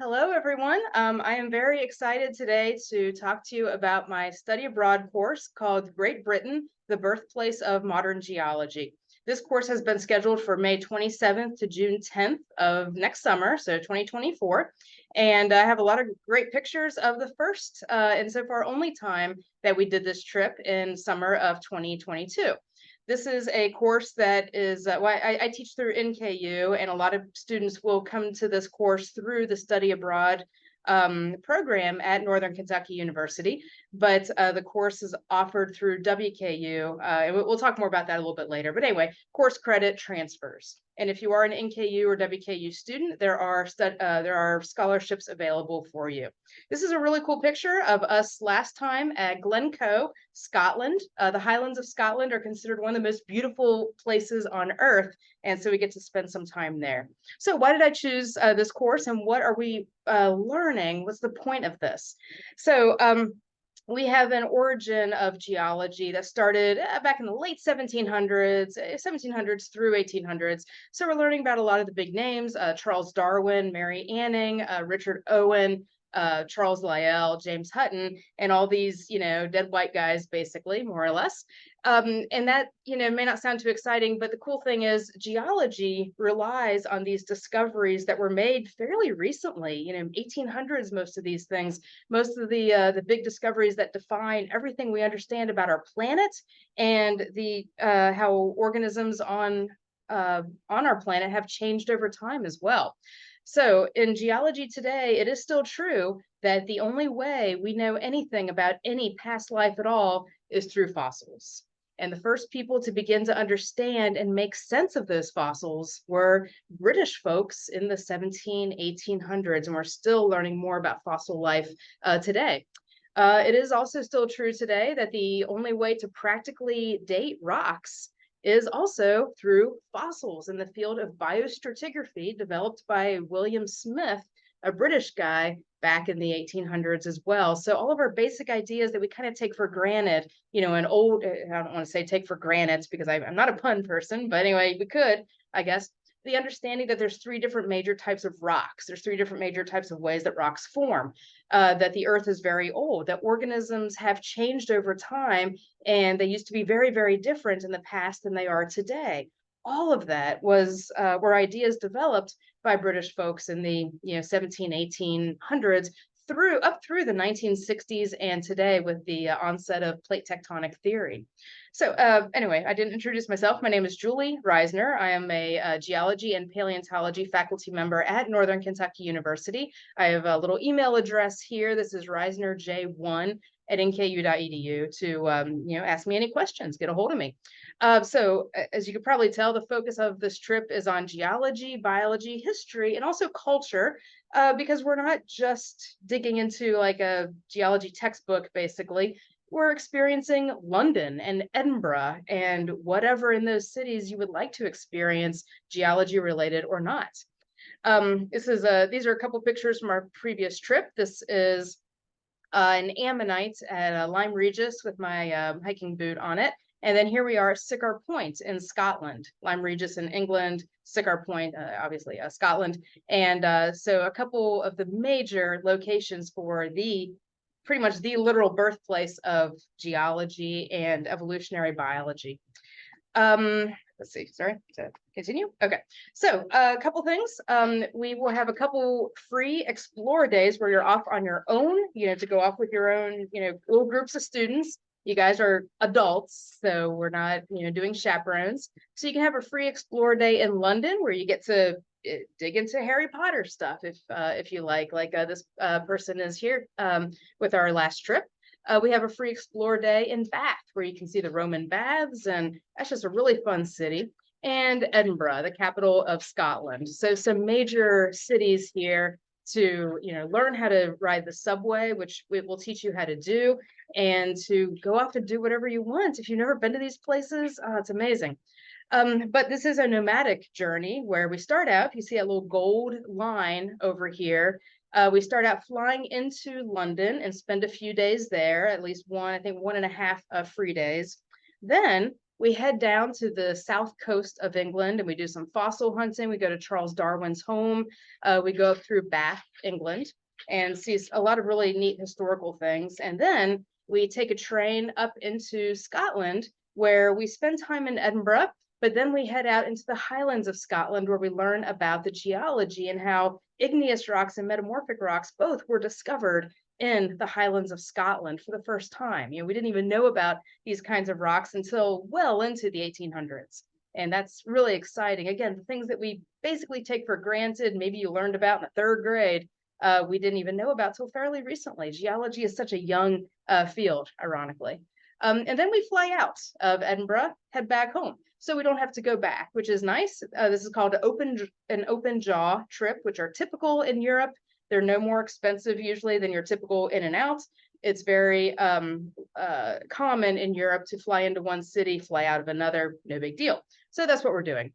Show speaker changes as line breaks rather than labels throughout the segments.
Hello, everyone. I am very excited today to talk to you about my study abroad course called Great Britain, the Birthplace of Modern Geology. This course has been scheduled for May 27th to June 10th of next summer, so 2024. And I have a lot of great pictures of the first and so far only time that we did this trip in summer of 2022. This is a course that is, I teach through NKU, and a lot of students will come to this course through the study abroad program at Northern Kentucky University. But the course is offered through WKU, and we'll talk more about that a little bit later. But anyway, course credit transfers. And if you are an NKU or WKU student, there are scholarships available for you. This is a really cool picture of us last time at Glencoe, Scotland. The Highlands of Scotland are considered one of the most beautiful places on earth, and so we get to spend some time there. So why did I choose this course, and what are we learning? What's the point of this? So we have an origin of geology that started back in the late 1700s through 1800s. So we're learning about a lot of the big names: Charles Darwin, Mary Anning, Richard Owen, Charles Lyell, James Hutton, and all these, dead white guys, basically, more or less. And that, may not sound too exciting, but the cool thing is geology relies on these discoveries that were made fairly recently, 1800s, most of these things, most of the big discoveries that define everything we understand about our planet and the how organisms on our planet have changed over time as well. So in geology today, it is still true that the only way we know anything about any past life at all is through fossils. And the first people to begin to understand and make sense of those fossils were British folks in the 1800s, and we're still learning more about fossil life today. It is also still true today that the only way to practically date rocks is also through fossils in the field of biostratigraphy, developed by William Smith, a British guy back in the 1800s as well. So all of our basic ideas that we kind of take for granted, an old, I don't want to say take for granted because I'm not a pun person, but anyway, we could, I guess, the understanding that there's three different major types of rocks. There's three different major types of ways that rocks form, that the earth is very old, that organisms have changed over time, and they used to be very, very different in the past than they are today. All of that were ideas developed by British folks in the 1800s through the 1960s and today with the onset of plate tectonic theory. So anyway, I didn't introduce myself. My name is Julie Reisner. I am a geology and paleontology faculty member at Northern Kentucky University. I have a little email address here. This is reisnerj1@nku.edu to ask me any questions, get a hold of me. So as you could probably tell, the focus of this trip is on geology, biology, history, and also culture, because we're not just digging into like a geology textbook, basically. We're experiencing London and Edinburgh and whatever in those cities you would like to experience, geology related or not. These are a couple pictures from our previous trip. This is an ammonite at Lyme Regis with my hiking boot on it. And then here we are at Sycamore Point in Scotland, Lyme Regis in England, Sycamore Point, obviously Scotland. And so a couple of the major locations for pretty much the literal birthplace of geology and evolutionary biology. Let's see, sorry, to continue. Okay, so a couple things. We will have a couple free explore days where you're off on your own, to go off with your own, little groups of students. You guys are adults, so we're not, doing chaperones. So you can have a free explore day in London where you get to dig into Harry Potter stuff if you like this person is here with our last trip. We have a free explore day in Bath where you can see the Roman baths, and that's just a really fun city. And Edinburgh, the capital of Scotland. So some major cities here to learn how to ride the subway, which we will teach you how to do, and to go off and do whatever you want. If you've never been to these places, it's amazing. But this is a nomadic journey where we start out, you see a little gold line over here. We start out flying into London and spend a few days there, at least one, I think 1.5 free days. Then we head down to the south coast of England and we do some fossil hunting. We go to Charles Darwin's home. We go up through Bath, England, and see a lot of really neat historical things. And then we take a train up into Scotland, where we spend time in Edinburgh, but then we head out into the Highlands of Scotland, where we learn about the geology and how igneous rocks and metamorphic rocks both were discovered in the Highlands of Scotland for the first time. We didn't even know about these kinds of rocks until well into the 1800s. And that's really exciting. Again, the things that we basically take for granted, maybe you learned about in the third grade, we didn't even know about till fairly recently. Geology is such a young field, ironically. And then we fly out of Edinburgh, head back home. So we don't have to go back, which is nice. This is called an open jaw trip, which are typical in Europe. They're no more expensive usually than your typical in and out. It's very common in Europe to fly into one city, fly out of another, no big deal. So that's what we're doing.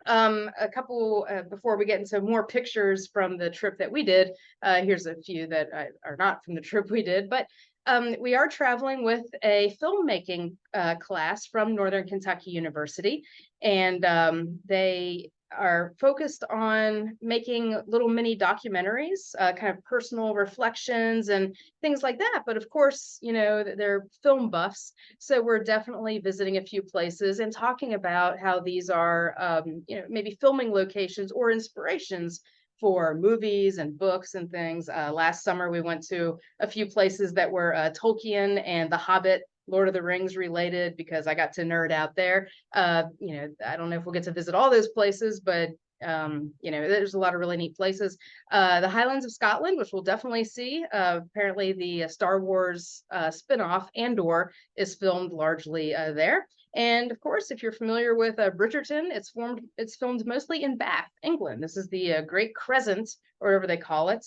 A couple before we get into more pictures from the trip that we did, here's a few that are not from the trip we did, but we are traveling with a filmmaking class from Northern Kentucky University, and they are focused on making little mini documentaries, kind of personal reflections and things like that. But of course, they're film buffs. So we're definitely visiting a few places and talking about how these are, maybe filming locations or inspirations for movies and books and things. Last summer, we went to a few places that were Tolkien and The Hobbit, Lord of the Rings related, because I got to nerd out there. I don't know if we'll get to visit all those places, but there's a lot of really neat places. The Highlands of Scotland, which we'll definitely see. Apparently the Star Wars spinoff Andor is filmed largely there. And of course, if you're familiar with Bridgerton, it's filmed mostly in Bath, England. This is the Great Crescent, or whatever they call it,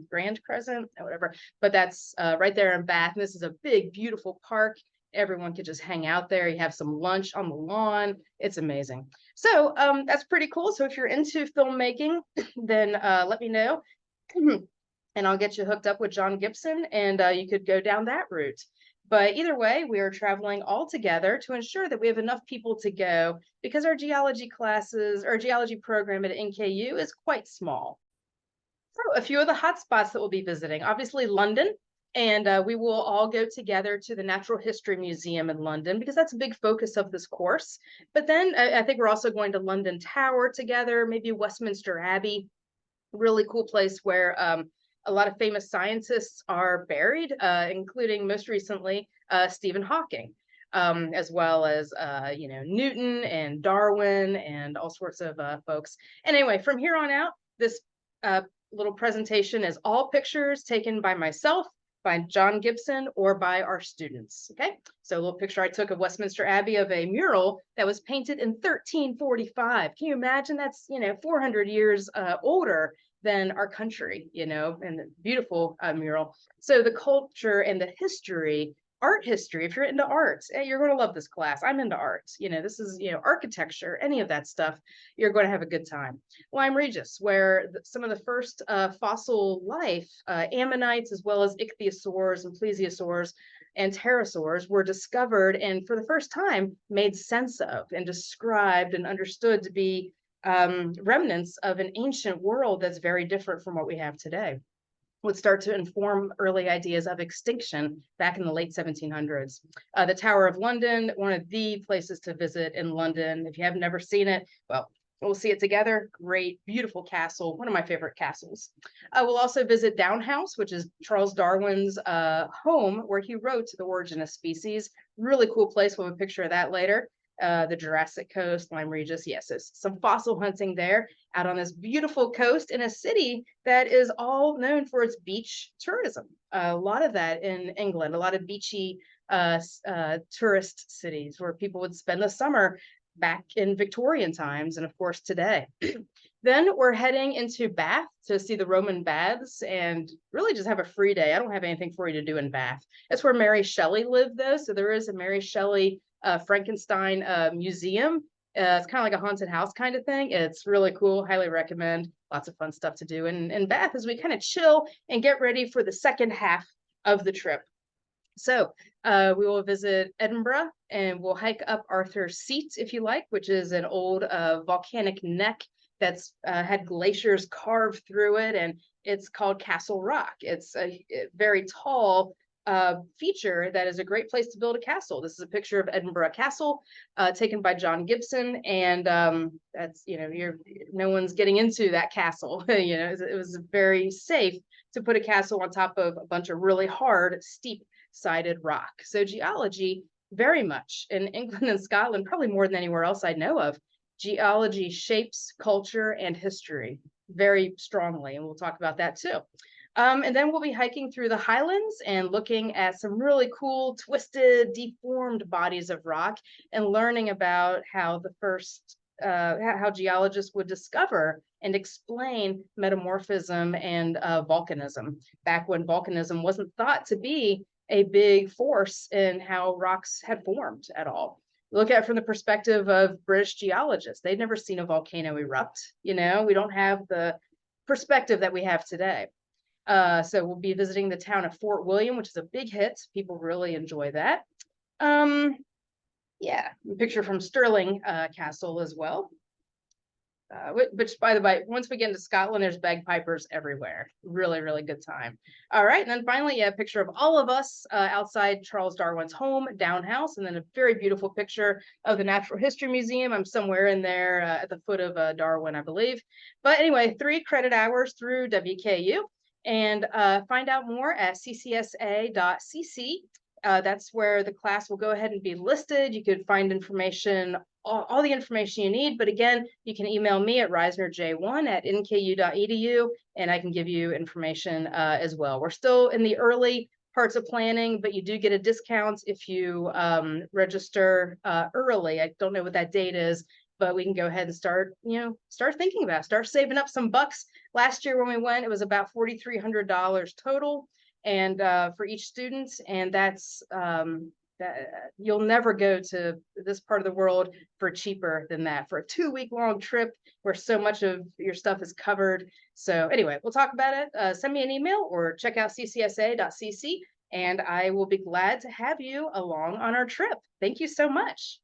Grand Crescent, or whatever. But that's right there in Bath. And this is a big, beautiful park. Everyone could just hang out there. You have some lunch on the lawn. It's amazing. So that's pretty cool. So if you're into filmmaking, then let me know. And I'll get you hooked up with John Gibson, and you could go down that route. But either way, we are traveling all together to ensure that we have enough people to go, because our geology classes, or geology program at NKU is quite small. So a few of the hot spots that we'll be visiting, obviously London, and we will all go together to the Natural History Museum in London, because that's a big focus of this course. But then I think we're also going to London Tower together, maybe Westminster Abbey, really cool place where a lot of famous scientists are buried, including most recently Stephen Hawking, as well as Newton and Darwin and all sorts of folks. And anyway, from here on out, this little presentation is all pictures taken by myself, by John Gibson, or by our students. Okay, so a little picture I took of Westminster Abbey of a mural that was painted in 1345. Can you imagine? That's 400 years older than our country, and a beautiful mural. So the culture and the history, art history, if you're into arts, you're going to love this class. I'm into arts. This is, architecture, any of that stuff, you're going to have a good time. Lyme Regis, where some of the first fossil life, ammonites, as well as ichthyosaurs and plesiosaurs and pterosaurs, were discovered and for the first time made sense of and described and understood to be remnants of an ancient world that's very different from what we have today, would start to inform early ideas of extinction back in the late 1700s. The Tower of London, one of the places to visit in London. If you have never seen it, well, we'll see it together. Great, beautiful castle, one of my favorite castles. We'll also visit Down House, which is Charles Darwin's home, where he wrote The Origin of Species. Really cool place. We'll have a picture of that later. The Jurassic Coast, Lyme Regis. Yes, there's some fossil hunting there out on this beautiful coast in a city that is all known for its beach tourism. A lot of that in England, a lot of beachy tourist cities where people would spend the summer back in Victorian times, and of course today. Then we're heading into Bath to see the Roman baths and really just have a free day. I don't have anything for you to do in Bath. That's where Mary Shelley lived, though. So there is a Mary Shelley Frankenstein museum. It's kind of like a haunted house kind of thing. It's really cool. Highly recommend. Lots of fun stuff to do in Bath as we kind of chill and get ready for the second half of the trip. So we will visit Edinburgh and we'll hike up Arthur's Seat, if you like, which is an old volcanic neck that's had glaciers carved through it, and it's called Castle Rock. It's a very tall feature that is a great place to build a castle. This is a picture of Edinburgh Castle taken by John Gibson, and that's you're no one's getting into that castle. It was very safe to put a castle on top of a bunch of really hard, steep sided rock. So geology, very much in England and Scotland, probably more than anywhere else I know of, geology shapes culture and history very strongly. And we'll talk about that too. And then we'll be hiking through the highlands and looking at some really cool, twisted, deformed bodies of rock and learning about how the first how geologists would discover and explain metamorphism and volcanism back when volcanism wasn't thought to be a big force in how rocks had formed at all. Look at it from the perspective of British geologists. They'd never seen a volcano erupt. We don't have the perspective that we have today. So we'll be visiting the town of Fort William, which is a big hit. People really enjoy that. Yeah, a picture from Stirling Castle as well. Which, by the way, once we get into Scotland, there's bagpipers everywhere. Really, really good time. All right, and then finally, yeah, a picture of all of us outside Charles Darwin's home, Downhouse, and then a very beautiful picture of the Natural History Museum. I'm somewhere in there at the foot of Darwin, I believe. But anyway, 3 credit hours through WKU, and find out more at ccsa.cc. That's where the class will go ahead and be listed. You could find information, all the information you need. But again, you can email me at reisnerj1@nku.edu, and I can give you information as well. We're still in the early parts of planning, but you do get a discount if you register early. I don't know what that date is, but we can go ahead and start thinking about it, start saving up some bucks. Last year when we went, it was about $4,300 total, and for each student, and that's you'll never go to this part of the world for cheaper than that for a 2-week long trip where so much of your stuff is covered. So anyway, we'll talk about it. Send me an email or check out ccsa.cc, and I will be glad to have you along on our trip. Thank you so much.